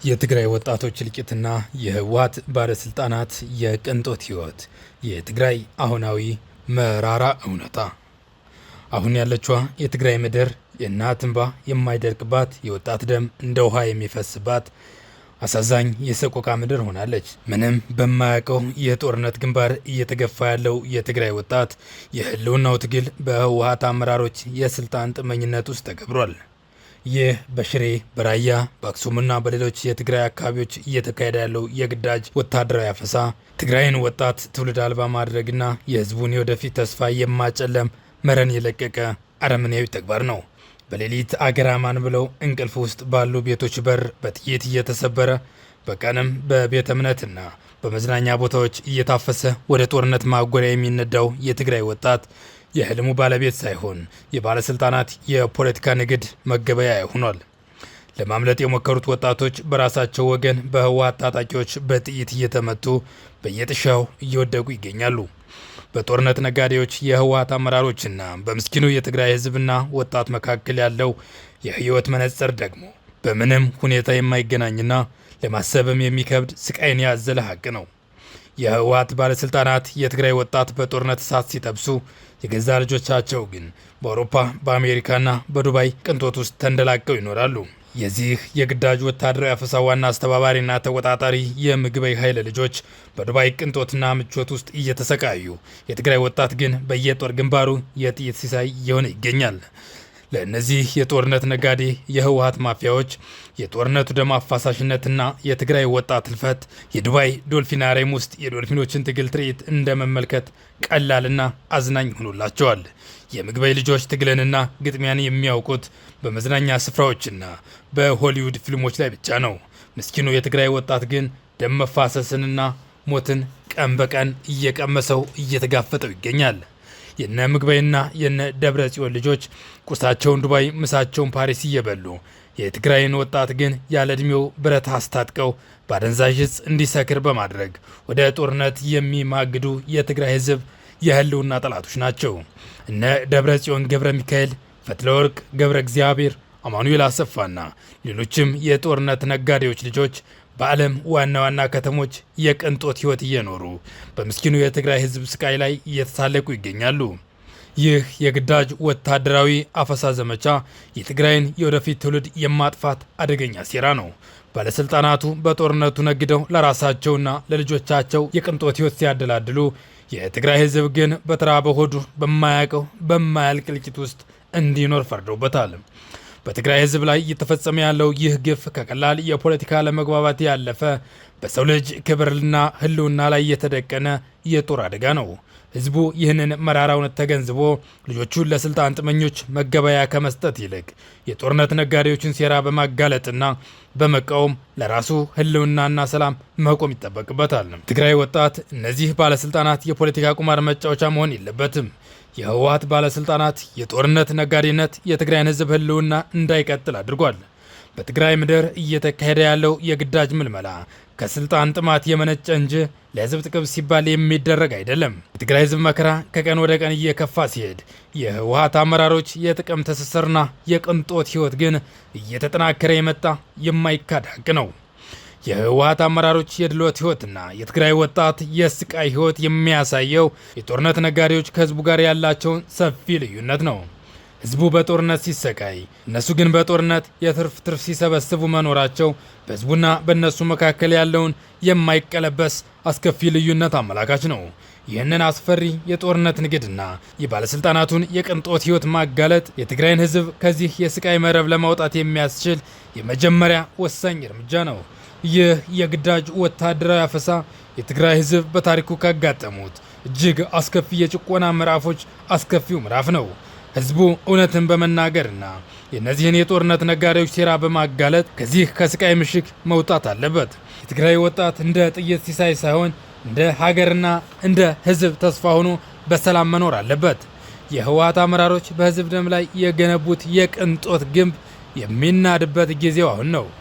የትግራይ ወጣቶች እልቂትና የህወሓት ባለስልጣናት የቅንጦት ህይወት የትግራይ አሁናዊ መራራ እውነታ። አሁን ያለችዋ የትግራይ ምድር የእናት እንባ የማይደርቅባት፣ የወጣት ደም እንደ ውሃ የሚፈስባት አሳዛኝ የሰቆቃ ምድር ሆናለች። ምንም በማያውቀው የጦርነት ግንባር እየተገፋ ያለው የትግራይ ወጣት የህልውናው ትግል በህወሓት አመራሮች የስልጣን ጥመኝነት ውስጥ ተገብሯል። ይህ በሽሬ፣ በራያ፣ በአክሱምና በሌሎች የትግራይ አካባቢዎች እየተካሄደ ያለው የግዳጅ ወታደራዊ አፈሳ ትግራይን ወጣት ትውልድ አልባ ማድረግና የህዝቡን የወደፊት ተስፋ የማጨለም መረን የለቀቀ አረመኔያዊ ተግባር ነው። በሌሊት አገር አማን ብለው እንቅልፍ ውስጥ ባሉ ቤቶች በር በጥይት እየተሰበረ፣ በቀንም በቤተ እምነትና በመዝናኛ ቦታዎች እየታፈሰ ወደ ጦርነት ማጎሪያ የሚነዳው የትግራይ ወጣት የህልሙ ባለቤት ሳይሆን የባለስልጣናት የፖለቲካ ንግድ መገበያያ ሆኗል። ለማምለጥ የሞከሩት ወጣቶች በራሳቸው ወገን በህወሓት ታጣቂዎች በጥይት እየተመቱ በየጥሻው እየወደቁ ይገኛሉ። በጦርነት ነጋዴዎች የህወሓት አመራሮችና በምስኪኑ የትግራይ ህዝብና ወጣት መካከል ያለው የህይወት መነጽር ደግሞ በምንም ሁኔታ የማይገናኝና ለማሰብም የሚከብድ ስቃይን ያዘለ ሀቅ ነው። የህወሓት ባለስልጣናት የትግራይ ወጣት በጦርነት እሳት ሲጠብሱ፣ የገዛ ልጆቻቸው ግን በአውሮፓ በአሜሪካና በዱባይ ቅንጦት ውስጥ ተንደላቀው ይኖራሉ። የዚህ የግዳጅ ወታደራዊ አፈሳ ዋና አስተባባሪና ተቆጣጣሪ የምግበይ ኃይለ ልጆች በዱባይ ቅንጦትና ምቾት ውስጥ እየተሰቃዩ፣ የትግራይ ወጣት ግን በየጦር ግንባሩ የጥይት ሲሳይ እየሆነ ይገኛል። ለእነዚህ የጦርነት ነጋዴ የህወሓት ማፊያዎች የጦርነቱ ደም አፋሳሽነትና የትግራይ ወጣት ህልፈት የዱባይ ዶልፊናሪየም ውስጥ የዶልፊኖችን ትግል ትርኢት እንደ መመልከት ቀላልና አዝናኝ ሆኖላቸዋል። የምግበይ ልጆች ትግልንና ግጥሚያን የሚያውቁት በመዝናኛ ስፍራዎችና በሆሊውድ ፊልሞች ላይ ብቻ ነው። ምስኪኑ የትግራይ ወጣት ግን ደም መፋሰስንና ሞትን ቀን በቀን እየቀመሰው እየተጋፈጠው ይገኛል። የነ ምግበይና የነ ደብረ ጽዮን ልጆች ቁርሳቸውን ዱባይ፣ ምሳቸውን ፓሪስ እየበሉ የትግራይን ወጣት ግን ያለ ዕድሜው ብረት አስታጥቀው በአደንዛዥ ዕፅ እንዲሰክር በማድረግ ወደ ጦርነት የሚማግዱ የትግራይ ህዝብ የህልውና ጠላቶች ናቸው። እነ ደብረ ጽዮን ገብረ ሚካኤል፣ ፈትለወርቅ ገብረ እግዚአብሔር፣ አማኑኤል አሰፋና ሌሎችም የጦርነት ነጋዴዎች ልጆች በዓለም ዋና ዋና ከተሞች የቅንጦት ህይወት እየኖሩ በምስኪኑ የትግራይ ህዝብ ስቃይ ላይ እየተሳለቁ ይገኛሉ። ይህ የግዳጅ ወታደራዊ አፈሳ ዘመቻ የትግራይን የወደፊት ትውልድ የማጥፋት አደገኛ ሴራ ነው። ባለስልጣናቱ በጦርነቱ ነግደው ለራሳቸውና ለልጆቻቸው የቅንጦት ህይወት ሲያደላድሉ፣ የትግራይ ህዝብ ግን በተራበ ሆዱ በማያውቀው በማያልቅ እልቂት ውስጥ እንዲኖር ፈርዶበታል። በትግራይ ህዝብ ላይ እየተፈጸመ ያለው ይህ ግፍ ከቀላል የፖለቲካ ለመግባባት ያለፈ በሰው ልጅ ክብርና ህልውና ላይ የተደቀነ የጦር አደጋ ነው። ህዝቡ ይህንን መራራ እውነት ተገንዝቦ ልጆቹን ለስልጣን ጥመኞች መገበያ ከመስጠት ይልቅ የጦርነት ነጋዴዎችን ሴራ በማጋለጥና በመቃወም ለራሱ ህልውናና ሰላም መቆም ይጠበቅበታል። ትግራይ ወጣት እነዚህ ባለስልጣናት የፖለቲካ ቁማር መጫወቻ መሆን የለበትም። የህወሓት ባለስልጣናት የጦርነት ነጋዴነት የትግራይን ህዝብ ህልውና እንዳይቀጥል አድርጓል። በትግራይ ምድር እየተካሄደ ያለው የግዳጅ ምልመላ ከስልጣን ጥማት የመነጨ እንጂ ለህዝብ ጥቅም ሲባል የሚደረግ አይደለም። የትግራይ ህዝብ መከራ ከቀን ወደ ቀን እየከፋ ሲሄድ የህወሓት አመራሮች የጥቅም ትስስርና የቅንጦት ህይወት ግን እየተጠናከረ የመጣ የማይካድ ሀቅ ነው። የህወሓት አመራሮች የድሎት ህይወትና የትግራይ ወጣት የስቃይ ህይወት የሚያሳየው የጦርነት ነጋዴዎች ከህዝቡ ጋር ያላቸውን ሰፊ ልዩነት ነው። ህዝቡ በጦርነት ሲሰቃይ፣ እነሱ ግን በጦርነት የትርፍ ሲሰበስቡ መኖራቸው በህዝቡና በእነሱ መካከል ያለውን የማይቀለበስ አስከፊ ልዩነት አመላካች ነው። ይህንን አስፈሪ የጦርነት ንግድና የባለስልጣናቱን የቅንጦት ህይወት ማጋለጥ የትግራይን ህዝብ ከዚህ የስቃይ መረብ ለማውጣት የሚያስችል የመጀመሪያ ወሳኝ እርምጃ ነው። ይህ የግዳጅ ወታደራዊ አፈሳ የትግራይ ህዝብ በታሪኩ ካጋጠሙት እጅግ አስከፊ የጭቆና ምዕራፎች አስከፊው ምዕራፍ ነው። ህዝቡ እውነትን በመናገርና የእነዚህን የጦርነት ነጋዴዎች ሴራ በማጋለጥ ከዚህ ከስቃይ ምሽግ መውጣት አለበት። የትግራይ ወጣት እንደ ጥይት ሲሳይ ሳይሆን እንደ ሀገርና እንደ ህዝብ ተስፋ ሆኖ በሰላም መኖር አለበት። የህወሓት አመራሮች በህዝብ ደም ላይ የገነቡት የቅንጦት ግንብ የሚናድበት ጊዜው አሁን ነው።